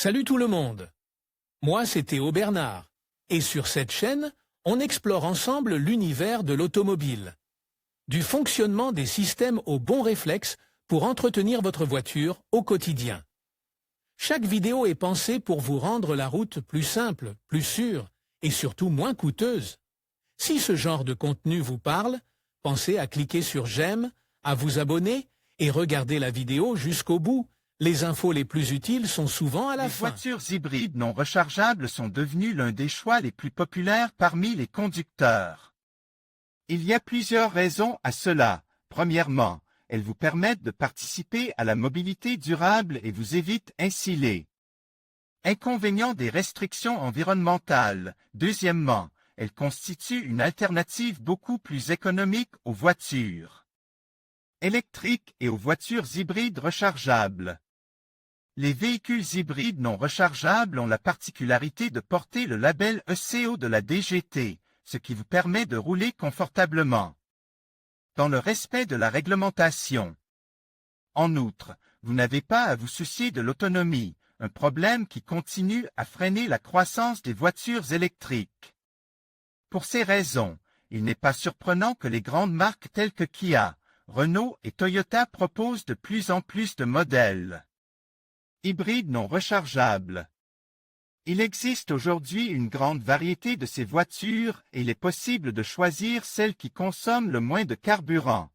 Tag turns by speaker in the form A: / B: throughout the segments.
A: Salut tout le monde. Moi, c'est Théo Bernard. Et sur cette chaîne, on explore ensemble l'univers de l'automobile. Du fonctionnement des systèmes aux bons réflexes pour entretenir votre voiture au quotidien. Chaque vidéo est pensée pour vous rendre la route plus simple, plus sûre et surtout moins coûteuse. Si ce genre de contenu vous parle, pensez à cliquer sur j'aime, à vous abonner et regarder la vidéo jusqu'au bout. Les infos les plus utiles sont souvent à la fin.
B: Les voitures hybrides non rechargeables sont devenues l'un des choix les plus populaires parmi les conducteurs. Il y a plusieurs raisons à cela. Premièrement, elles vous permettent de participer à la mobilité durable et vous évitent ainsi les inconvénients des restrictions environnementales. Deuxièmement, elles constituent une alternative beaucoup plus économique aux voitures électriques et aux voitures hybrides rechargeables. Les véhicules hybrides non rechargeables ont la particularité de porter le label ECO de la DGT, ce qui vous permet de rouler confortablement dans le respect de la réglementation. En outre, vous n'avez pas à vous soucier de l'autonomie, un problème qui continue à freiner la croissance des voitures électriques. Pour ces raisons, il n'est pas surprenant que les grandes marques telles que Kia, Renault et Toyota proposent de plus en plus de modèles hybrides non rechargeables. Il existe aujourd'hui une grande variété de ces voitures et il est possible de choisir celles qui consomment le moins de carburant.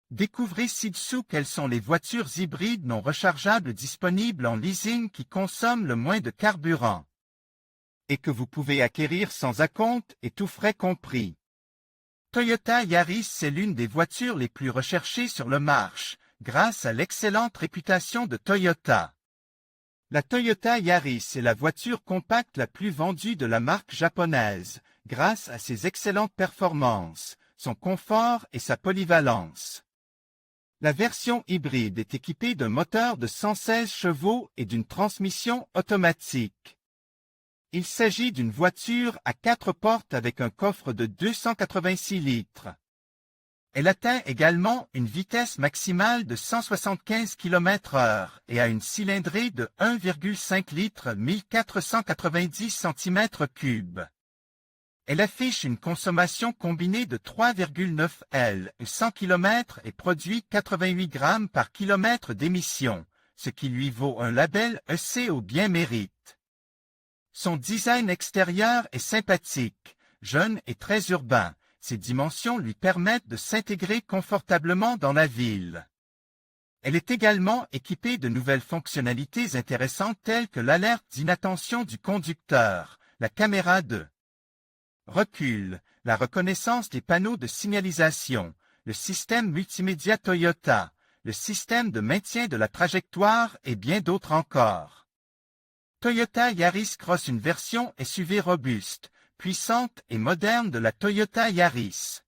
B: Découvrez ci-dessous quelles sont les voitures hybrides non rechargeables disponibles en leasing qui consomment le moins de carburant et que vous pouvez acquérir sans acompte et tout frais compris. Toyota Yaris est l'une des voitures les plus recherchées sur le marché, grâce à l'excellente réputation de Toyota. La Toyota Yaris est la voiture compacte la plus vendue de la marque japonaise, grâce à ses excellentes performances, son confort et sa polyvalence. La version hybride est équipée d'un moteur de 116 chevaux et d'une transmission automatique. Il s'agit d'une voiture à 4 portes avec un coffre de 286 litres. Elle atteint également une vitesse maximale de 175 km/h et a une cylindrée de 1,5 litres 1490 cm3. Elle affiche une consommation combinée de 3,9 L et 100 km et produit 88 grammes par kilomètre d'émission, ce qui lui vaut un label ECO bien mérite. Son design extérieur est sympathique, jeune et très urbain. Ses dimensions lui permettent de s'intégrer confortablement dans la ville. Elle est également équipée de nouvelles fonctionnalités intéressantes telles que l'alerte d'inattention du conducteur, la caméra de recul, la reconnaissance des panneaux de signalisation, le système multimédia Toyota, le système de maintien de la trajectoire et bien d'autres encore. Toyota Yaris Cross, une version SUV robuste, puissante et moderne de la Toyota Yaris.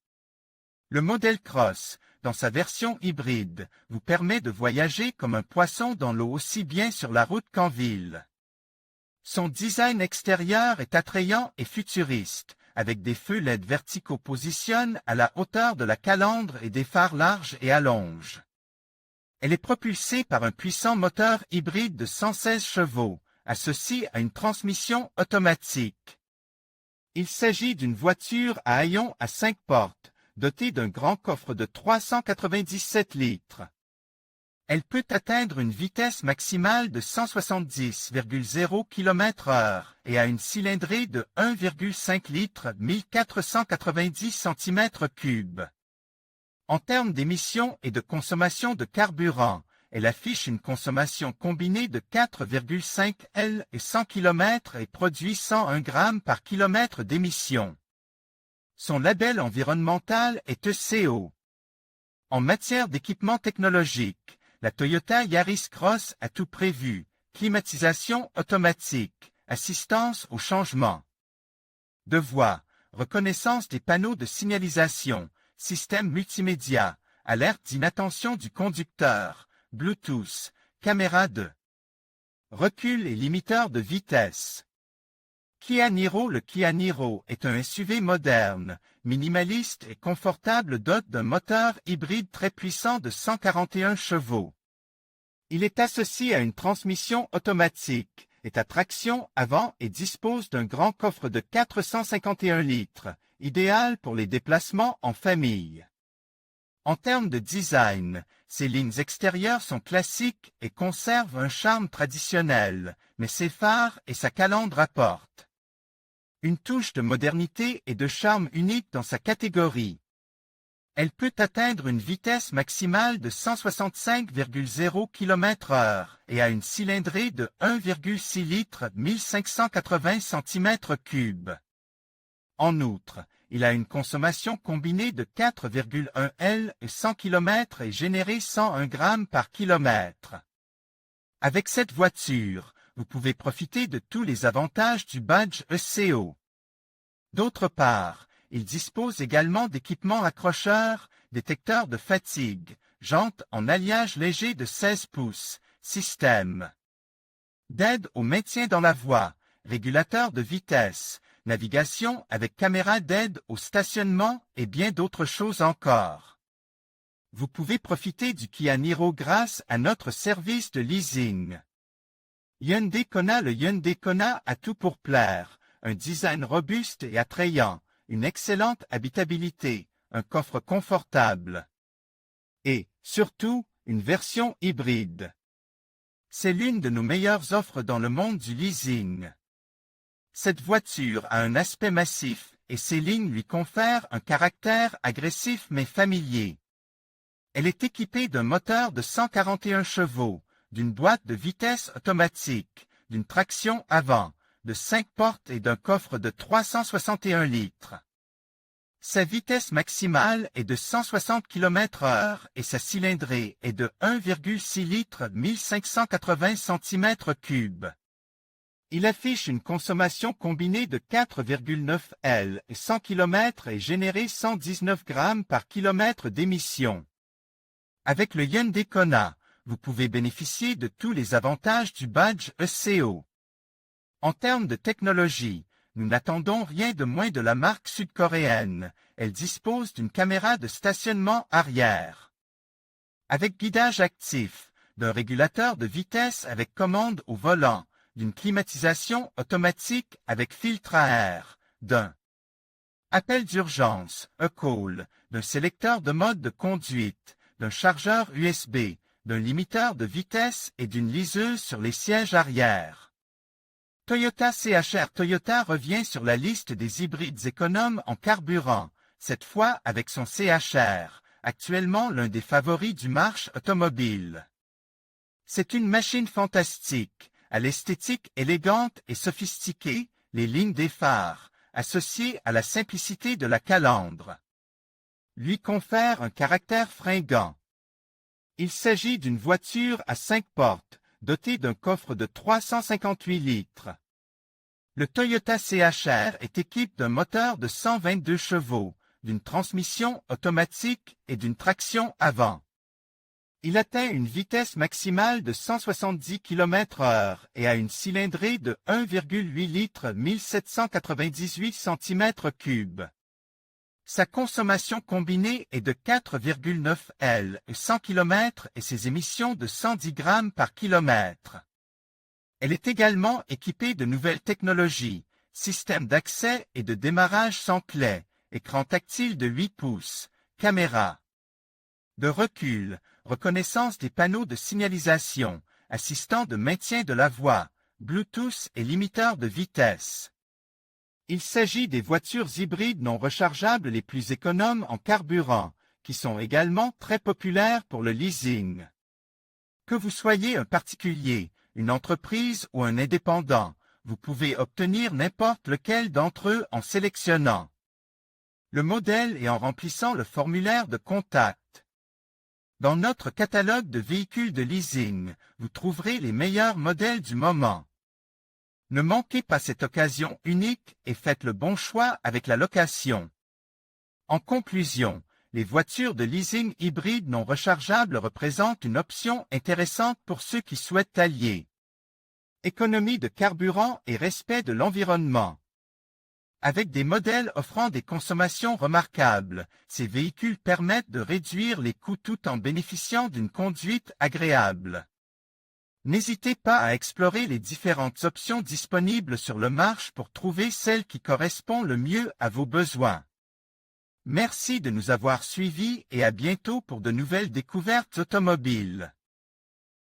B: Le modèle Cross, dans sa version hybride, vous permet de voyager comme un poisson dans l'eau aussi bien sur la route qu'en ville. Son design extérieur est attrayant et futuriste, avec des feux LED verticaux positionnés à la hauteur de la calandre et des phares larges et allonges. Elle est propulsée par un puissant moteur hybride de 116 chevaux, associé à une transmission automatique. Il s'agit d'une voiture à haillons à 5 portes, dotée d'un grand coffre de 397 litres. Elle peut atteindre une vitesse maximale de 170,0 km/h et a une cylindrée de 1,5 litres 1490 cm3. En termes d'émissions et de consommation de carburant, elle affiche une consommation combinée de 4,5 L et 100 km et produit 101 grammes par kilomètre d'émission. Son label environnemental est ECO. En matière d'équipement technologique, la Toyota Yaris Cross a tout prévu: climatisation automatique, assistance au changement de voie, reconnaissance des panneaux de signalisation, système multimédia, alerte d'inattention du conducteur, Bluetooth, caméra de recul et limiteur de vitesse. Kia Niro. Le Kia Niro est un SUV moderne, minimaliste et confortable, doté d'un moteur hybride très puissant de 141 chevaux. Il est associé à une transmission automatique, est à traction avant et dispose d'un grand coffre de 451 litres, idéal pour les déplacements en famille. En termes de design, ses lignes extérieures sont classiques et conservent un charme traditionnel, mais ses phares et sa calandre apportent une touche de modernité et de charme unique dans sa catégorie. Elle peut atteindre une vitesse maximale de 165,0 km/h et a une cylindrée de 1,6 litres 1580 cm3. En outre, il a une consommation combinée de 4,1 L et 100 km et généré 101 grammes par kilomètre. Avec cette voiture, vous pouvez profiter de tous les avantages du badge ECO. D'autre part, il dispose également d'équipements accrocheurs, détecteurs de fatigue, jantes en alliage léger de 16 pouces, système d'aide au maintien dans la voie, régulateur de vitesse, navigation avec caméra d'aide au stationnement et bien d'autres choses encore. Vous pouvez profiter du Kia Niro grâce à notre service de leasing. Hyundai Kona. Le Hyundai Kona a tout pour plaire, un design robuste et attrayant, une excellente habitabilité, un coffre confortable et, surtout, une version hybride. C'est l'une de nos meilleures offres dans le monde du leasing. Cette voiture a un aspect massif et ses lignes lui confèrent un caractère agressif mais familier. Elle est équipée d'un moteur de 141 chevaux, d'une boîte de vitesse automatique, d'une traction avant, de 5 portes et d'un coffre de 361 litres. Sa vitesse maximale est de 160 km/h et sa cylindrée est de 1,6 litres 1580 cm3. Il affiche une consommation combinée de 4,9 L et 100 km et généré 119 grammes par kilomètre d'émission. Avec le Hyundai Kona, vous pouvez bénéficier de tous les avantages du badge ECO. En termes de technologie, nous n'attendons rien de moins de la marque sud-coréenne. Elle dispose d'une caméra de stationnement arrière, avec guidage actif, d'un régulateur de vitesse avec commande au volant, d'une climatisation automatique avec filtre à air, d'un appel d'urgence, e-call, d'un sélecteur de mode de conduite, d'un chargeur USB, d'un limiteur de vitesse et d'une liseuse sur les sièges arrière. Toyota CHR. Toyota revient sur la liste des hybrides économes en carburant, cette fois avec son CHR, actuellement l'un des favoris du marché automobile. C'est une machine fantastique, à l'esthétique élégante et sophistiquée, les lignes des phares, associées à la simplicité de la calandre, lui confèrent un caractère fringant. Il s'agit d'une voiture à 5 portes, dotée d'un coffre de 358 litres. Le Toyota CHR est équipé d'un moteur de 122 chevaux, d'une transmission automatique et d'une traction avant. Il atteint une vitesse maximale de 170 km/h et a une cylindrée de 1,8 litres 1798 cm3. Sa consommation combinée est de 4,9 L et 100 km et ses émissions de 110 grammes par kilomètre. Elle est également équipée de nouvelles technologies, système d'accès et de démarrage sans clé, écran tactile de 8 pouces, caméra de recul, reconnaissance des panneaux de signalisation, assistant de maintien de la voie, Bluetooth et limiteur de vitesse. Il s'agit des voitures hybrides non rechargeables les plus économes en carburant, qui sont également très populaires pour le leasing. Que vous soyez un particulier, une entreprise ou un indépendant, vous pouvez obtenir n'importe lequel d'entre eux en sélectionnant le modèle et en remplissant le formulaire de contact. Dans notre catalogue de véhicules de leasing, vous trouverez les meilleurs modèles du moment. Ne manquez pas cette occasion unique et faites le bon choix avec la location. En conclusion, les voitures de leasing hybrides non rechargeables représentent une option intéressante pour ceux qui souhaitent allier économie de carburant et respect de l'environnement. Avec des modèles offrant des consommations remarquables, ces véhicules permettent de réduire les coûts tout en bénéficiant d'une conduite agréable. N'hésitez pas à explorer les différentes options disponibles sur le marché pour trouver celle qui correspond le mieux à vos besoins. Merci de nous avoir suivis et à bientôt pour de nouvelles découvertes automobiles.